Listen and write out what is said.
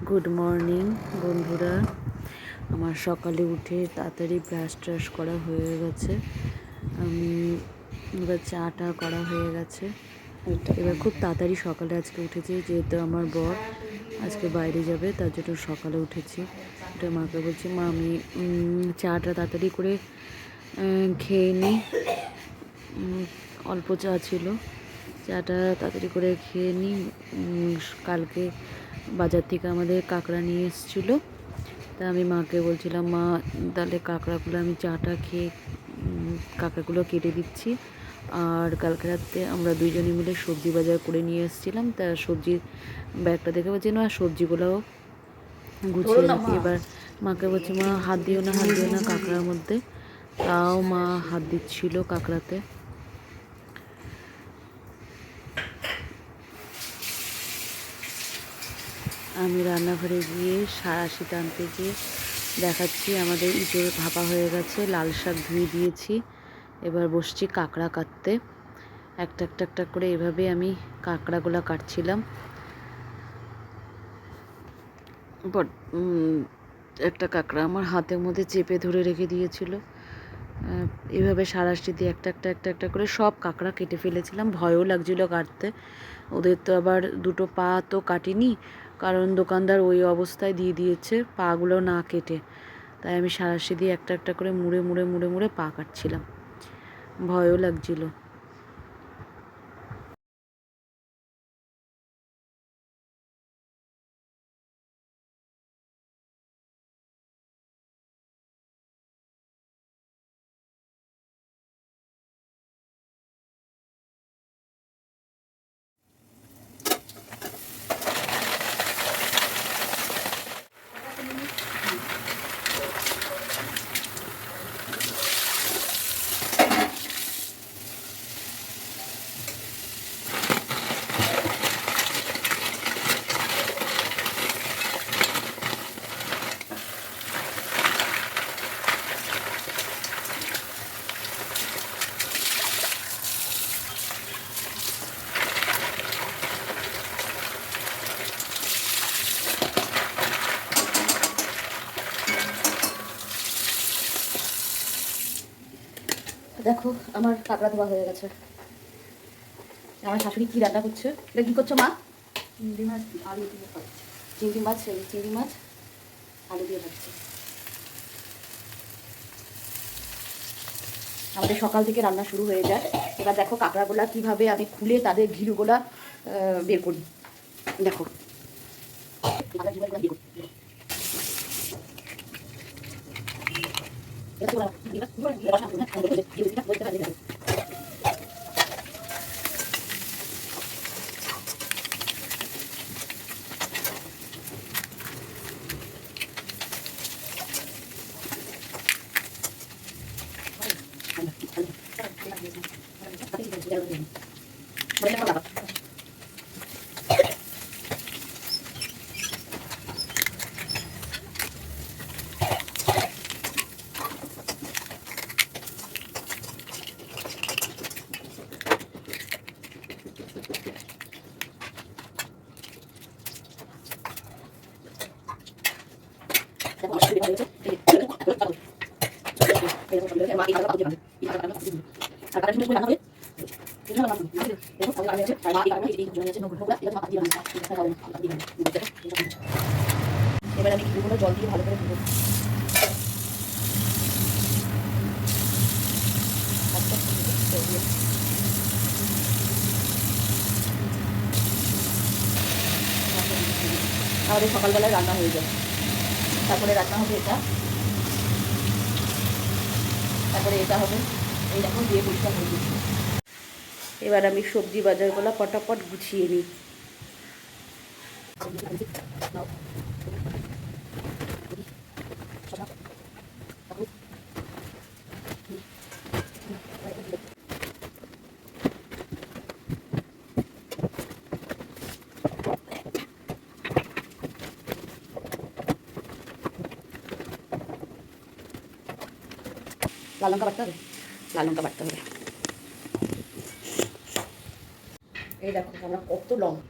Good morning বন্ধুরা। আমার সকালে উঠে তাড়াতাড়ি ব্রাশ ট্রাশ করা হয়ে গেছে। আমি এবার চাটা করা হয়ে গেছে। এবার খুব তাড়াতাড়ি সকালে আজকে উঠেছি, যেহেতু আমার বর আজকে বাইরে যাবে তার জন্য সকালে উঠেছি। উঠে মাকে বলছি, মা আমি চাটা তাড়াতাড়ি করে খেয়ে নিই। অল্প চা ছিল, চাটা তাড়াতাড়ি করে খেয়ে নিই। কালকে বাজার থেকে আমাদের কাঁকড়া নিয়ে এসেছিলো, তা আমি মাকে বলছিলাম, মা তাহলে কাঁকড়াগুলো আমি চাটা খেয়ে কাঁকড়াগুলো কেটে দিচ্ছি। আর কালকে রাতে আমরা দুইজনে মিলে সবজি বাজার করে নিয়ে এসেছিলাম, তা সবজির ব্যাগটা দেখে বলছি না সবজিগুলোও গুছিয়ে রাখি। এবার মাকে বলছি, মা হাত দিও না, হাত দিও না কাঁকড়ার মধ্যে। তাও মা হাত দিচ্ছিল কাঁকড়াতে। আমি রান্নাঘরে গিয়ে সাঁড়াশি টানতে গিয়ে দেখাচ্ছি আমাদের ইঁচড় ভাপা হয়ে গেছে, লাল শাক ধুয়ে দিয়েছি। এবার বসছি কাঁকড়া কাটতে। একটা একটা একটা করে এভাবে আমি কাঁকড়াগুলো কাটছিলাম। বাট একটা কাঁকড়া আমার হাতের মধ্যে চেপে ধরে রেখে দিয়েছিল। এভাবে সাঁড়াশি দিয়ে একটা একটা একটা একটা করে সব কাঁকড়া কেটে ফেলেছিলাম। ভয়ও লাগছিল কাটতে। ওদের তো আবার দুটো পা তো কাটিনি, কারণ দোকানদার ওই অবস্থায় দিয়ে দিয়েছে পাগুলো না কেটে। তাই আমি সাঁড়াশি দিয়ে একটা একটা করে মুড়ে মুড়ে মুড়ে মুড়ে পা কাটছিলাম, ভয়ও লাগছিল। দেখো আমার কাঁকড়া ধোয়া হয়ে গেছে। আমার শাশুড়ি কি রান্না করছে? এটা কি করছো মা? চিংড়ি মাছ আলু দিয়ে খাচ্ছি। চিংড়ি মাছ আলু দিয়ে ভাজছি। আমাদের সকাল থেকে রান্না শুরু হয়ে যায়। এবার দেখো কাঁকড়াগুলা কিভাবে আমি খুলে তাদের ঘিলুগুলা বের করি। দেখো এবার আমি ঘিলুগুলো জল দিয়ে ভালো করে ধুবো। আমাদের সকালবেলায় রান্না হয়ে যায়, তারপরে রান্না হবে এটা, তারপরে এটা হবে। এই দেখো দিয়ে পরিষ্কার হয়ে গেছে। এবার আমি সবজি বাজারগুলো পটাপট গুছিয়ে নিই। লাল লঙ্কা বাটতে হবে, লাল লঙ্কা বাটতে হবে। এই দেখো আমরা কত লঙ্কা,